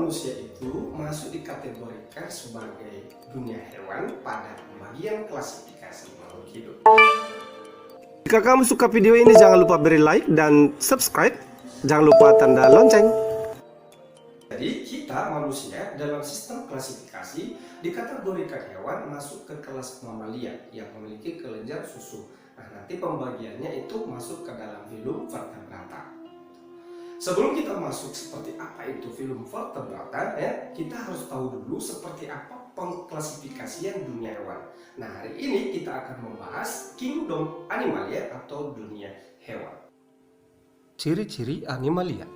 manusia itu masuk dikategorikan sebagai dunia hewan pada bagian klasifikasi makhluk hidup. Jika kamu suka video ini, jangan lupa beri like dan subscribe. Jangan lupa tanda lonceng. Jadi kita manusia dalam sistem klasifikasi dikategorikan hewan masuk ke kelas mamalia yang memiliki kelenjar susu. Nah, nanti pembagiannya itu masuk ke dalam filum vertebrata. Sebelum kita masuk seperti apa itu filum vertebrata, kita harus tahu dulu seperti apa pengklasifikasian dunia hewan. Nah, hari ini kita akan membahas kingdom animalia atau dunia hewan. Ciri-ciri animalia.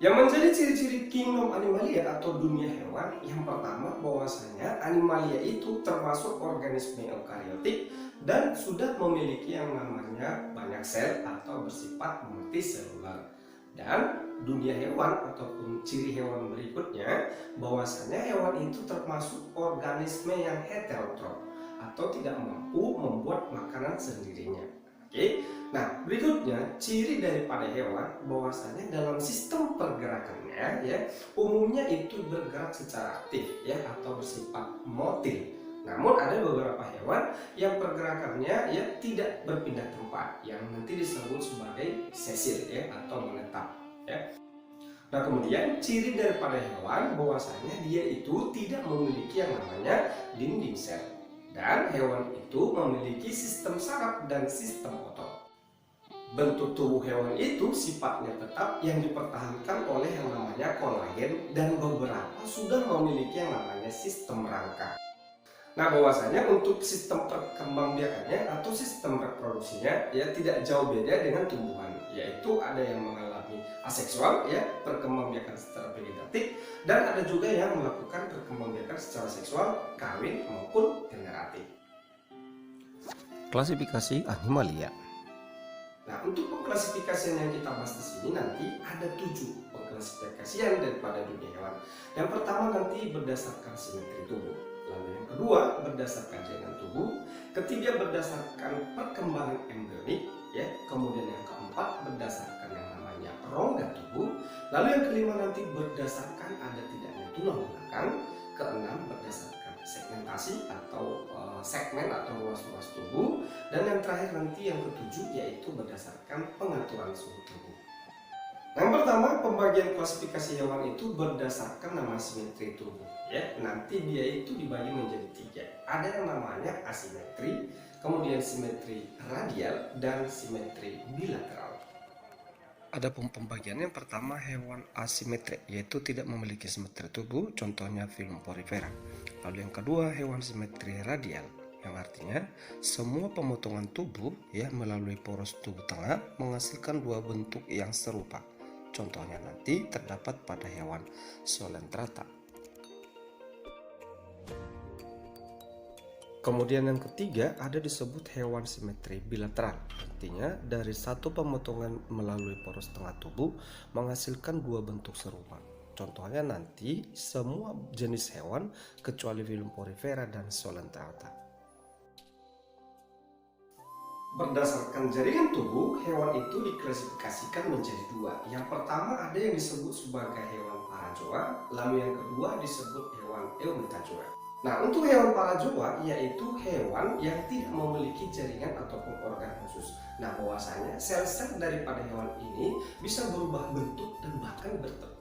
Yang menjadi ciri-ciri kingdom animalia atau dunia hewan, yang pertama bahwasanya animalia itu termasuk organisme eukariotik dan sudah memiliki yang namanya banyak sel atau bersifat multiselular. Dan dunia hewan ataupun ciri hewan berikutnya bahwasanya hewan itu termasuk organisme yang heterotrof atau tidak mampu membuat makanan sendirinya. Oke. Nah, berikutnya ciri daripada hewan bahwasanya dalam sistem pergerakannya umumnya itu bergerak secara aktif atau bersifat motil. Namun ada beberapa hewan yang pergerakannya tidak berpindah tempat yang nanti disebut sebagai sesil atau menetap Nah, kemudian ciri daripada hewan bahwasanya dia itu tidak memiliki yang namanya dinding sel dan hewan itu memiliki sistem saraf dan sistem otot. Bentuk tubuh hewan itu sifatnya tetap yang dipertahankan oleh yang namanya kolagen dan beberapa sudah memiliki yang namanya sistem rangka. Nah, bahwasanya untuk sistem perkembangbiakannya atau sistem reproduksinya tidak jauh beda dengan tumbuhan, yaitu ada yang mengalami aseksual perkembangbiakan secara vegetatif, dan ada juga yang melakukan perkembangbiakan secara seksual, kawin maupun generatif. Klasifikasi animalia. Nah, untuk pengklasifikasian yang kita bahas di sini nanti ada 7 pengklasifikasian daripada dunia hewan. Yang pertama nanti berdasarkan simetri tubuh, lalu yang kedua berdasarkan jaringan tubuh, ketiga berdasarkan perkembangan embrionik, kemudian yang keempat berdasarkan yang namanya rongga tubuh, lalu yang kelima nanti berdasarkan ada tidaknya tulang belakang, keenam berdasarkan segmentasi atau segmen atau ruas-ruas tubuh, dan yang terakhir nanti yang ketujuh yaitu berdasarkan pengaturan suhu tubuh. Yang pertama, pembagian klasifikasi hewan itu berdasarkan nama simetri tubuh. Nanti dia itu dibagi menjadi 3. Ada yang namanya asimetri, kemudian simetri radial, dan simetri bilateral. Ada pembagian. Yang pertama, hewan asimetrik, yaitu tidak memiliki simetri tubuh, contohnya filum porifera. Lalu yang kedua, hewan simetri radial, yang artinya semua pemotongan tubuh melalui poros tubuh tengah menghasilkan 2 bentuk yang serupa. Contohnya nanti terdapat pada hewan Coelenterata. Kemudian yang ketiga ada disebut hewan simetri bilateral, artinya dari satu pemotongan melalui poros tengah tubuh menghasilkan 2 bentuk serupa. Contohnya nanti semua jenis hewan kecuali filum porifera dan Coelenterata. Berdasarkan jaringan tubuh, hewan itu diklasifikasikan menjadi 2. Yang pertama ada yang disebut sebagai hewan parazoa, lalu yang kedua disebut hewan eumetazoa. Nah, untuk hewan parazoa yaitu hewan yang tidak memiliki jaringan ataupun organ khusus. Nah, bahwasanya sel-sel daripada hewan ini bisa berubah bentuk dan bahkan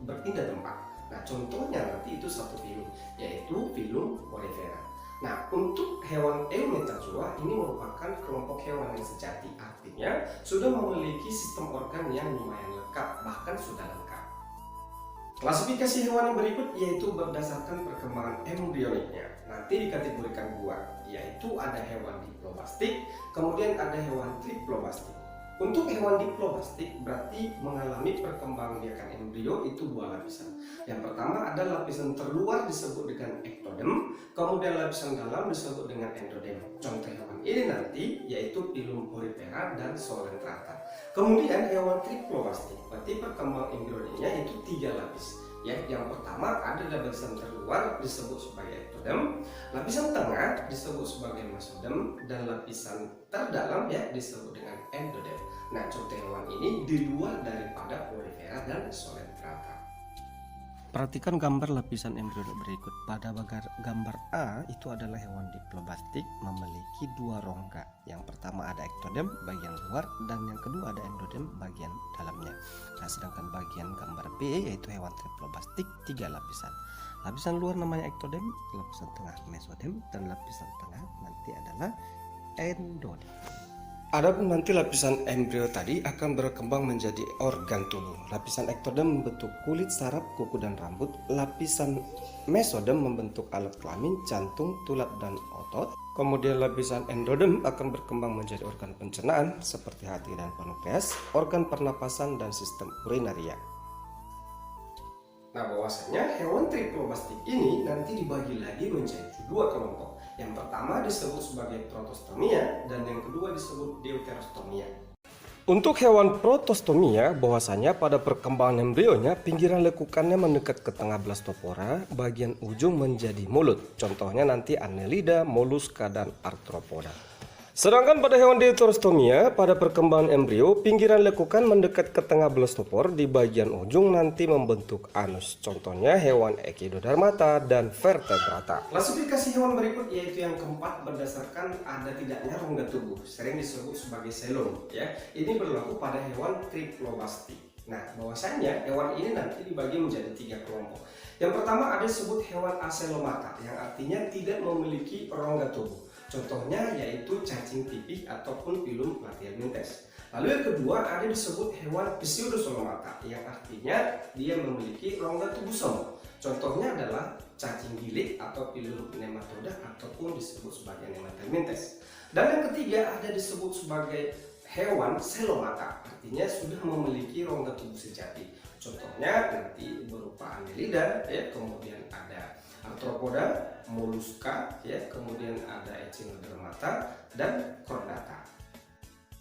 berpindah tempat. Nah, contohnya nanti itu satu filum, yaitu filum porifera. Nah, untuk hewan eumetazoa ini merupakan kelompok hewan yang sejati, artinya sudah memiliki sistem organ yang lumayan lengkap, bahkan sudah lengkap. Klasifikasi hewan yang berikut yaitu berdasarkan perkembangan embrioniknya. Nanti dikategorikan 2, yaitu ada hewan diploblastik, kemudian ada hewan triploblastik. Untuk hewan diploblastik berarti mengalami perkembangbiakan embrio itu 2 lapisan. Yang pertama ada lapisan terluar disebut dengan ektodem, kemudian lapisan dalam disebut dengan endodem. Contoh hewan ini nanti yaitu filum porifera dan Coelenterata. Kemudian hewan triploblastik berarti perkembangan embrionya itu 3 lapis. Yang pertama ada lapisan terluar disebut sebagai ektodem, lapisan tengah disebut sebagai mesodem, dan lapisan terdalam disebut dengan endodem. Nah, contoh hewan ini di luar daripada porifera dan Coelenterata. Perhatikan gambar lapisan embrio berikut. Pada gambar A itu adalah hewan diplobastik memiliki dua rongga. Yang pertama ada ektodem bagian luar dan yang kedua ada endodem bagian dalamnya. Nah, sedangkan bagian gambar B yaitu hewan triplobastik 3 lapisan. Lapisan luar namanya ektodem, lapisan tengah mesodem, dan lapisan tengah nanti adalah endodem. Adapun nanti lapisan embrio tadi akan berkembang menjadi organ tubuh. Lapisan ektodem membentuk kulit, saraf, kuku, dan rambut. Lapisan mesodem membentuk alat kelamin, jantung, tulang, dan otot. Kemudian lapisan endodem akan berkembang menjadi organ pencernaan seperti hati dan pankreas, organ pernapasan, dan sistem urinaria. Nah, bahwasanya hewan triplobastik ini nanti dibagi lagi menjadi dua kelompok. Yang pertama disebut sebagai protostomia dan yang kedua disebut deuterostomia. Untuk hewan protostomia, bahwasanya pada perkembangan embrionya pinggiran lekukannya mendekat ke tengah blastopora, bagian ujung menjadi mulut. Contohnya nanti Annelida, Mollusca, dan Arthropoda. Sedangkan pada hewan deuterostomia, pada perkembangan embrio, pinggiran lekukan mendekat ke tengah blastopor, di bagian ujung nanti membentuk anus. Contohnya hewan Echinodermata dan Vertebrata. Klasifikasi hewan berikut yaitu yang keempat berdasarkan ada tidaknya rongga tubuh, sering disebut sebagai selom. Ya, ini berlaku pada hewan triplobastik. Nah, bahwasanya hewan ini nanti dibagi menjadi 3 kelompok. Yang pertama ada disebut hewan aselomata, yang artinya tidak memiliki rongga tubuh. Contohnya yaitu cacing pipih ataupun Pilum platyhelminthes. Lalu yang kedua ada disebut hewan Pseudosolomata, yang artinya dia memiliki rongga tubuh semu. Contohnya adalah cacing gilik atau Pilum nematoda ataupun disebut sebagai Nemathelminthes. Dan yang ketiga ada disebut sebagai hewan Selomata, artinya sudah memiliki rongga tubuh sejati. Contohnya nanti berupa Annelida, ya, kemudian ada Arthropoda, Mollusca, ya, kemudian ada Echinodermata dan Chordata.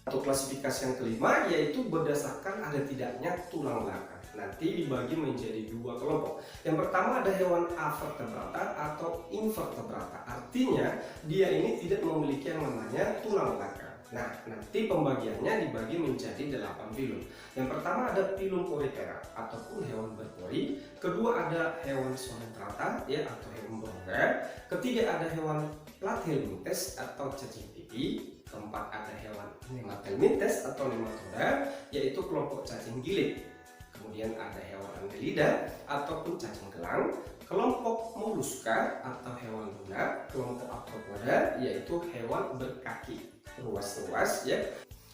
Untuk klasifikasi yang kelima yaitu berdasarkan ada tidaknya tulang belakang. Nanti dibagi menjadi 2 kelompok. Yang pertama ada hewan avertebrata atau invertebrata. Artinya dia ini tidak memiliki yang namanya tulang belakang. Nah, nanti pembagiannya dibagi menjadi 8 pilum. Yang pertama ada pilum porifera ataupun hewan berpori. Kedua ada hewan solentrata, ya, atau hewan berongga. Ketiga ada hewan platyhelminthes atau cacing pipih. Keempat ada hewan Nemathelminthes atau nematoda, yaitu kelompok cacing gilik. Kemudian ada hewan Annelida ataupun cacing gelang, kelompok Mollusca atau hewan lunak, kelompok Arthropoda yaitu hewan berkaki ruas-ruas, ya.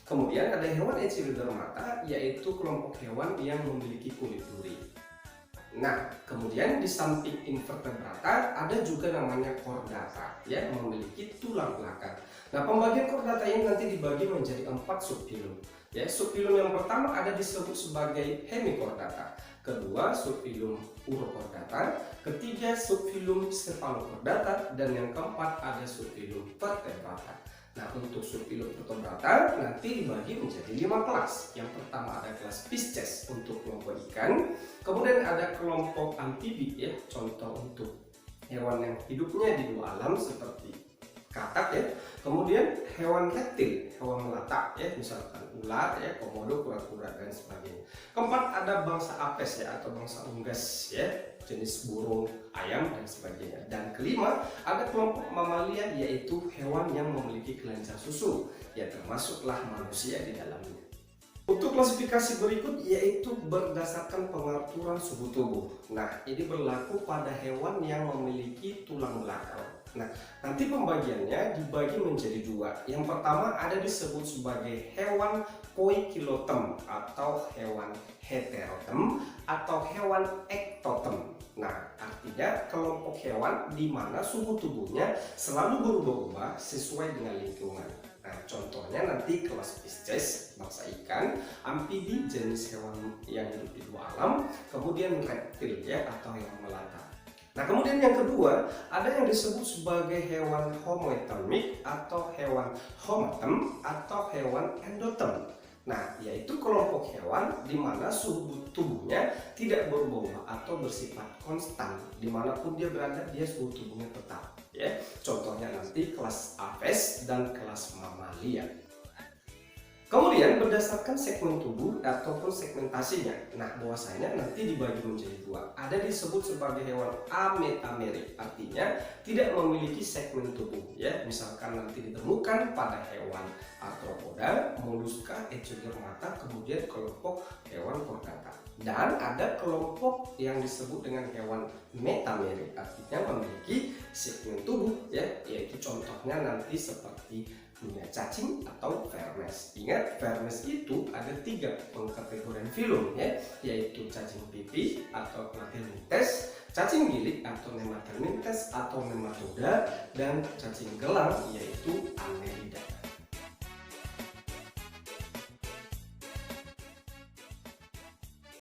Kemudian ada hewan Echinodermata yaitu kelompok hewan yang memiliki kulit duri. Nah, kemudian di samping invertebrata ada juga namanya chordata, ya, memiliki tulang belakang. Nah, pembagian chordata ini nanti dibagi menjadi 4 subfilum. Ya, subfilum yang pertama ada disebut sebagai hemichordata, kedua subfilum urochordata, ketiga subfilum cephalochordata, dan yang keempat ada subfilum vertebrata. Nah, untuk subfilum vertebrata nanti dibagi menjadi 5 kelas. Yang pertama ada kelas Pisces untuk kelompok ikan, kemudian ada kelompok amfibi, ya, contoh untuk hewan yang hidupnya di 2 alam seperti katak, ya. Kemudian hewan reptil, hewan melata, ya, misalkan ular, ya, komodo, kura-kura, dan sebagainya. Keempat ada bangsa apes, ya, atau bangsa unggas, ya, jenis burung, ayam, dan sebagainya. Dan kelima ada kelompok mamalia, yaitu hewan yang memiliki kelenjar susu, ya, termasuklah manusia di dalamnya. Untuk klasifikasi berikut yaitu berdasarkan pengaturan suhu tubuh. Nah, ini berlaku pada hewan yang memiliki tulang belakang. Nah, nanti pembagiannya dibagi menjadi 2. Yang pertama ada disebut sebagai hewan poikilotem atau hewan heterotem atau hewan ektotem. Nah, artinya kelompok hewan di mana suhu tubuhnya selalu berubah-ubah sesuai dengan lingkungan. Nah, contohnya nanti kelas Pisces, bangsa ikan, amfibi, jenis hewan yang hidup di 2 alam, kemudian reptil, ya, atau hewan melata. Nah, kemudian yang kedua ada yang disebut sebagai hewan homotermik atau hewan homotem atau hewan endotem. Nah, yaitu kelompok hewan di mana suhu tubuhnya tidak berubah atau bersifat konstan. Dimanapun dia berada, dia suhu tubuhnya tetap. Ya, contohnya nanti kelas Apes dan kelas Mamalia. Kemudian berdasarkan segmen tubuh ataupun segmentasinya, nah bahwasanya nanti dibagi menjadi dua. Ada disebut sebagai hewan ametamerik, artinya tidak memiliki segmen tubuh ya. Misalkan nanti ditemukan pada hewan arthropoda, mollusca, echinodermata, kemudian kelompok hewan chordata. Dan ada kelompok yang disebut dengan hewan metamerik, artinya memiliki segmen tubuh ya, yaitu contohnya nanti seperti punya cacing atau vermes. Ingat, vermes itu ada 3 pengkategorian filum ya, yaitu cacing pipih atau Platyrmytes, cacing gilik atau Nematalmytes atau nematoda, dan cacing gelang yaitu Annelida.